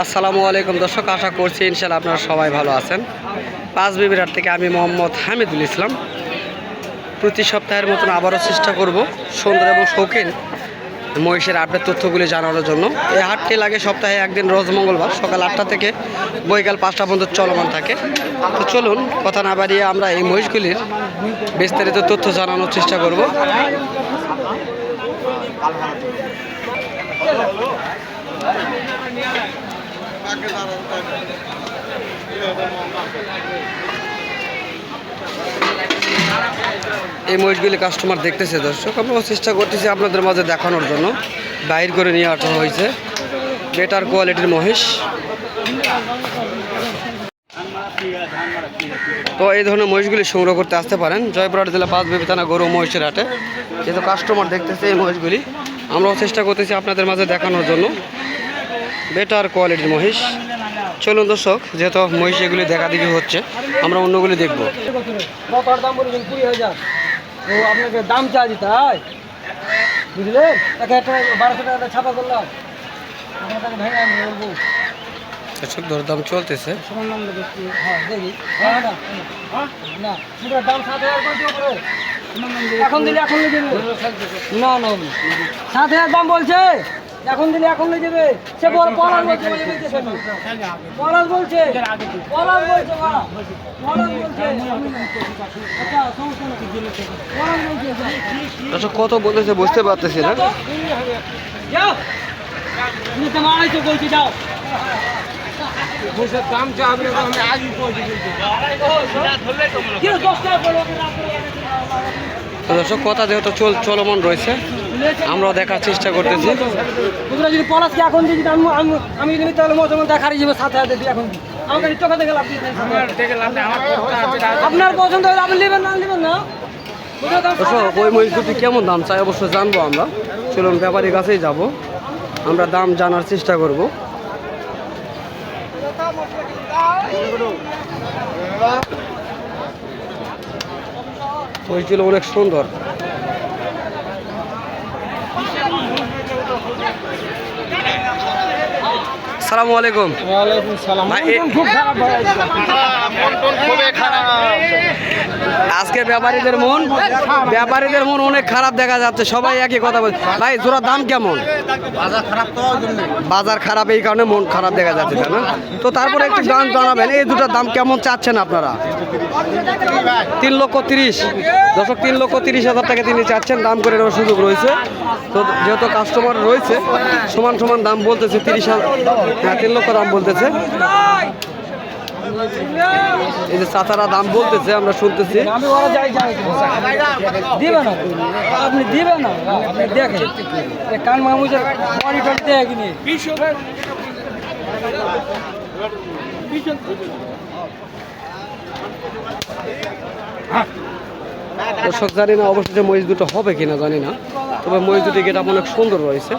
আসসালামু আলাইকুম দর্শক, আশা করছি ইনশাআল্লাহ আপনারা সবাই ভালো আছেন। পাঁচ বিবিরহাট থেকে আমি মোহাম্মদ হামিদুল ইসলাম প্রতি সপ্তাহের মতন আবারও চেষ্টা করব সুন্দর এবং শৌখিন মহিষের আপডেট তথ্যগুলি জানানোর জন্য। এই হাটটি লাগে সপ্তাহে একদিন, রোজ মঙ্গলবার সকাল 8টা থেকে বৈকাল 5টা পর্যন্ত চলমান থাকে। তো চলুন কথা না বাড়িয়ে আমরা এই মহিষগুলির বিস্তারিত তথ্য জানানোর চেষ্টা করব। এই মহিষগুলি কাস্টমার দেখতেছে দর্শক, আমরা চেষ্টা করতেছি আপনাদের মাঝে দেখানোর জন্য। বাইর করে নিয়ে আসা হয়েছে বেটার কোয়ালিটির মহিষ। তো এই ধরনের মহিষগুলি সংগ্রহ করতে আসতে পারেন জয়পুরহাট জেলা পাঁচবিবি থানা গরু মহিষের হাটে। যেহেতু কাস্টমার দেখতেছে এই মহিষগুলি, আমরাও চেষ্টা করতেছি আপনাদের মাঝে দেখানোর জন্য বেটার কোয়ালিটির মহিষ। চলুন দর্শক, যেহেতু মহিষ এগুলি দেখা দেখি হচ্ছে, আমরা অন্যগুলি দেখবো। আপনাকে দাম চাই তাই বুঝলেন, 1200 টাকা ছাপা করলাম, দর্শক দরদাম চলতেছে। এখন দিলে এখন না না 7,000 দাম বলছে, এখন দিলে এখন নিয়ে যাবে। সে পলাশ বলছে, পলাশ বলছে, পলাশ বলছে, দর্শক কত বলতেছে বুঝতে পারতেছি না। দাম চাবে দর্শক কথা যেহেতু চলমান রয়েছে, আমরাও দেখার চেষ্টা করতেছি। যদি পলাশকে এখন যদি আমি তাহলে মতো দেখারই যাবে 7,000 দিয়ে। এখন আমাকে চোখা থেকে লাভ আপনার পছন্দ হলে আপনি নেবেন, না নেবেন না। দর্শক ওই মহিষ দুটি কেমন দাম চাই অবশ্যই জানবো আমরা। চলুন ব্যাপারীর কাছেই যাব, আমরা দাম জানার চেষ্টা করব। মহিষ ছিল অনেক সুন্দর। আসসালামু আলাইকুম। ওয়ালাইকুম সালাম। আজকে ব্যাপারীদের মন অনেক খারাপ দেখা যাচ্ছে, সবাই একই কথা বলছে। ভাই জোড়া দাম কেমন? বাজার খারাপ, এই কারণে মন খারাপ দেখা যাচ্ছে, তাই না? তো তারপরে একটু দাম জানাবেন, এই দুটার দাম কেমন চাচ্ছেন আপনারা? 3,30,000 দর্শক, 3,30,000 টাকা তিনি চাচ্ছেন। দাম করে নেওয়ার সুযোগ রয়েছে। তো যেহেতু কাস্টমার রয়েছে, সমান সমান দাম বলতেছে। 3 লক্ষ দাম বলতেছে। এই যে চাচারা দাম বলতেছে, আমরা শুনতেছি। আপনি দিবেন না, আপনি দেখেন কান মামুজের দর্শক জানি না অবশ্যই মহিষ দুটো হবে কিনা জানি না, তবে মহিষ দুটি গেট অনেক সুন্দর রয়েছে।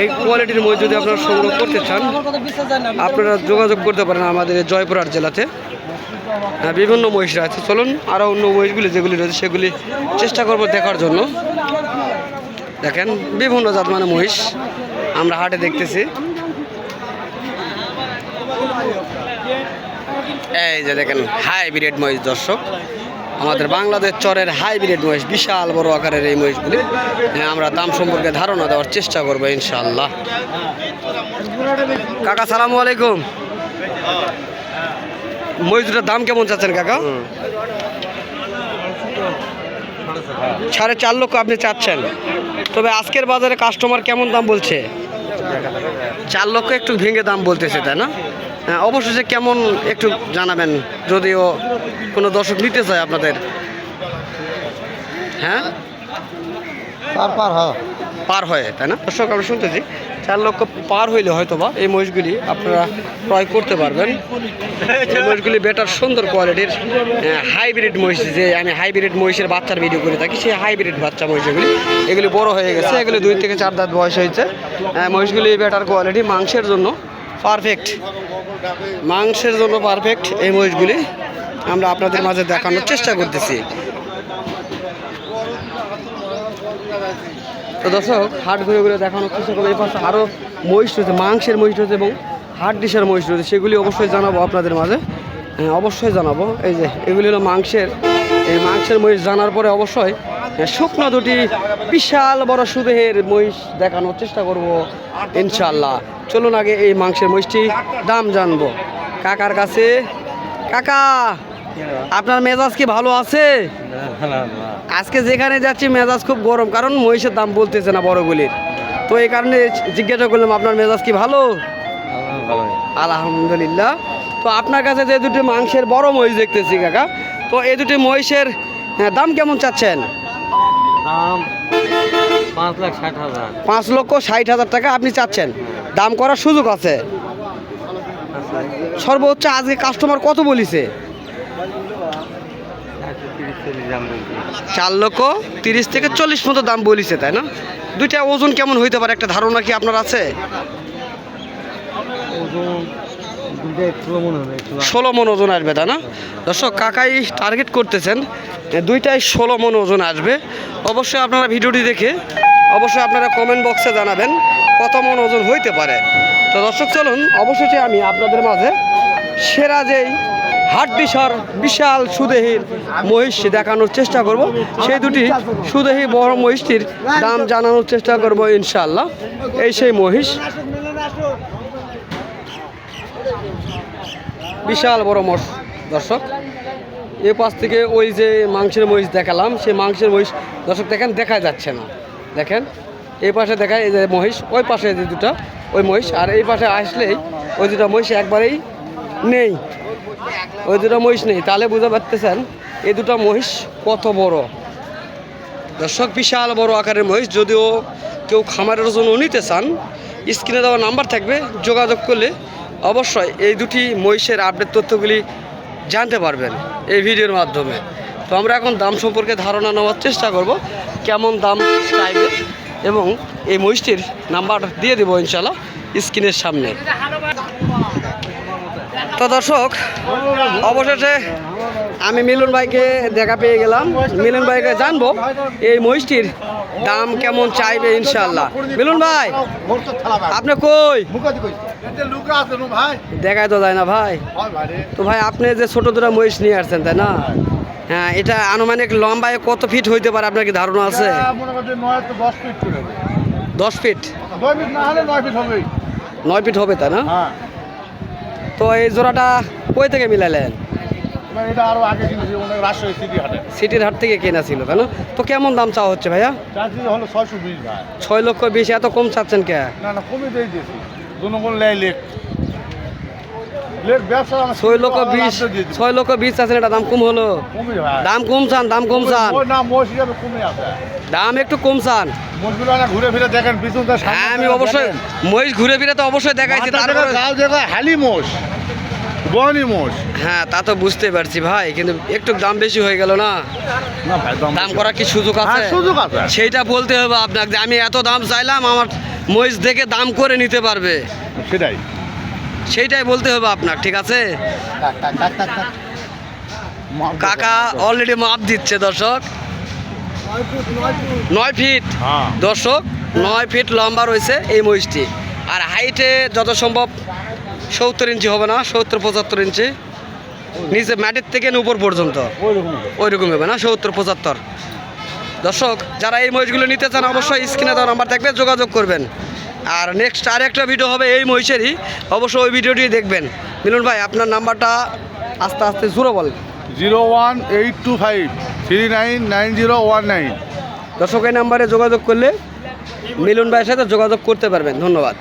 এই কোয়ালিটির মহিষ যদি আপনারা সংগ্রহ করতে চান, আপনারা যোগাযোগ করতে পারেন আমাদের জয়পুরহাট জেলাতে। বিভিন্ন মহিষ আছে। চলুন আরও অন্য মহিষগুলি যেগুলি রয়েছে সেগুলি চেষ্টা করবো দেখার জন্য। দেখেন বিভিন্ন জাত মানে মহিষ আমরা হাটে দেখতেছি। এই যে দেখেন হাইব্রিড মহিষ দর্শক, আমাদের বাংলাদেশ চরের হাইব্রিড মহিষ, বিশাল বড় আকারের এই মহিষগুলি। আমরা দাম সম্পর্কে ধারণা দেওয়ার চেষ্টা করবো ইনশাআল্লাহ। কাকা সালামু আলাইকুম। মহিষ দুটার দাম কেমন চাচ্ছেন কাকা? 4.5 লক্ষ আপনি চাচ্ছেন, তবে আজকের বাজারে কাস্টমার কেমন দাম বলছে? 4 লক্ষ একটু ভেঙে দাম বলতেছে, তাই না? অবশেষে কেমন একটু জানাবেন, যদিও কোনো দর্শক নিতে চায় আপনাদের। হ্যাঁ পার হয়, তাই না দর্শক? আমরা শুনতেছি 4 লক্ষ পার হইলে হয়তো বা এই মহিষগুলি আপনারা ক্রয় করতে পারবেন। এই মহিষগুলি বেটার সুন্দর কোয়ালিটির হাইব্রিড মহিষ। যে আমি হাইব্রিড মহিষের বাচ্চার ভিডিও করে থাকি, সেই হাইব্রিড বাচ্চা মহিষগুলি এগুলি বড় হয়ে গেছে, এগুলি 2 থেকে 4 দাঁত বয়স হয়েছে। মহিষগুলি বেটার কোয়ালিটি, মাংসের জন্য পারফেক্ট, এই মহিষগুলি আমরা আপনাদের মাঝে দেখানোর চেষ্টা করতেছি। তো দর্শক হাট ঘুরে ঘুরে দেখানোর চেষ্টা করবো। এই পাশে আরও মহিষ রয়েছে, মাংসের মহিষ রয়েছে এবং হাট ডিশের মহিষ রয়েছে, সেগুলি অবশ্যই জানাবো আপনাদের মাঝে। হ্যাঁ, অবশ্যই জানাবো। এই যে এগুলি হলো মাংসের, এই মাংসের মহিষ জানার পরে অবশ্যই শুকনো দুটি বিশাল বড় সুদেহের মহিষ দেখানোর চেষ্টা করব ইনশাল্লাহ। চলুন আগে এই মাংসের মহিষটি দাম জানবো কাকার কাছে। কাকা, আপনার মেজাজ কি ভালো আছে? আজকে যেখানে যাচ্ছি মেজাজ খুব গরম, কারণ মহিষের দাম বলতেছে না বড়গুলির, তো এই কারণে জিজ্ঞাসা করলাম আপনার মেজাজ কি ভালো? আলহামদুলিল্লাহ। তো আপনার কাছে যে দুটি মাংসের বড় মহিষ দেখতেছি কাকা, তো এই দুটি মহিষের দাম কেমন চাচ্ছেন? 5,60,000 টাকা আপনি চাচ্ছেন, দাম করার সুযোগ আছে। সর্বোচ্চ আজকে কাস্টমার কত বলিছে? 4,30,000 থেকে 40 মতো দাম বলিছে, তাই না? দুইটা ওজন কেমন হইতে পারে একটা ধারণা কি আপনার আছে? 16 মন ওজন আসবে, তাই না? দর্শক, কাকাই টার্গেট করতেছেন দুইটাই 16 মন ওজন আসবে। অবশ্যই আপনারা ভিডিওটি দেখে অবশ্যই আপনারা কমেন্ট বক্সে জানাবেন কত মন ওজন হইতে পারে। তো দর্শক, চলুন অবশ্যই আমি আপনাদের মাঝে সেরা যেই হাড্ডিসার বিশাল সুদেহীর মহিষ দেখানোর চেষ্টা করব, সেই দুটি সুদেহী বড় মহিষটির দাম জানানোর চেষ্টা করব ইনশাআল্লাহ। এই সেই মহিষ, বিশাল বড় মোষ। দর্শক, এ পাশ থেকে ওই যে মাংসের মহিষ দেখালাম, সেই মাংসের মহিষ দর্শক দেখেন দেখা যাচ্ছে না, দেখেন এই পাশে দেখায় এই যে মহিষ, ওই পাশে যে দুটা ওই মহিষ, আর এই পাশে আসলেই ওই দুটা মহিষ একবারেই নেই, ওই দুটা মহিষ নেই। তাহলে বুঝতে পারতেছেন এই দুটা মহিষ কত বড়। দর্শক, বিশাল বড় আকারের মহিষ। যদিও কেউ খামারের জন্য নিতে চান, স্ক্রিনে দেওয়া নাম্বার থাকবে, যোগাযোগ করলে অবশ্যই এই দুটি মহিষের আপডেট তথ্যগুলি জানতে পারবেন এই ভিডিওর মাধ্যমে। তো আমরা এখন দাম সম্পর্কে ধারণা নেওয়ার চেষ্টা করব, কেমন দাম চাইবে, এবং এই মহিষটির নাম্বার দিয়ে দেবো ইনশাল্লাহ স্ক্রিনের সামনে। তো দর্শক, অবশেষে আমি মিলন ভাইকে দেখা পেয়ে গেলাম। মিলন ভাইকে জানবো এই মহিষটির দাম কেমন চাইবে ইনশাল্লাহ। মিলন ভাই, আপনি কই? দেখাই তো যায় না ভাই। তো ভাই, আপনি যে ছোট দুটা মহিষ নিয়ে আসছেন, তাই না? হ্যাঁ, এটা আনুমানিক লম্বায় কত ফিট হইতে পারে আপনার কি ধারণা আছে? 10 ফিট? 9 ফিট হবে, তাই না? তো এই জোড়াটা কই থেকে মিলালেন? সিটির হাট থেকে কেনা ছিল, তাই না? তো কেমন দাম চাওয়া হচ্ছে ভাইয়া? 6,20,000। এত কম চাচ্ছেন কে? 6,20,000 চাচ্ছেন, এটা দাম কম হলো। দাম কম চান, দাম কম চান, দাম একটু কম চান। আমি অবশ্যই মহিষ ঘুরে ফিরে তো অবশ্যই দেখাইছি, হ্যাঁ তা তো বুঝতে পারছি ভাই, কিন্তু একটু দাম বেশি হয়ে গেল না? দাম করার কি সুযোগ আছে? সেইটা বলতে হবে আপনাকে, যে আমি এত দাম চাইলাম, আমার মহিষ দেখে দাম করে নিতে পারবে, সেইটাই বলতে হবে আপনাকে, ঠিক আছে? কাকা অলরেডি মাপ দিচ্ছে দর্শক। 9 ফিট দর্শক, 9 ফিট লম্বা রয়েছে এই মহিষটি, আর হাইটে যত সম্ভব 70 ইঞ্চি হবে না, 70-75 ইঞ্চি, নিচে মাটির থেকে উপর পর্যন্ত ওইরকম হবে না, 70-75। দর্শক, যারা এই মহিষগুলো নিতে চান অবশ্যই স্ক্রিনে দেওয়া নাম্বার থাকবে, যোগাযোগ করবেন। আর নেক্সট আরেকটা ভিডিও হবে এই মহিষেরই, অবশ্যই ওই ভিডিওটি দেখবেন। মিলন ভাই, আপনার নাম্বারটা আস্তে আস্তে জোরে বল। 01825399019। দর্শক, এই নাম্বারে যোগাযোগ করলে মিলন ভাইয়ের সাথে যোগাযোগ করতে পারবেন। ধন্যবাদ।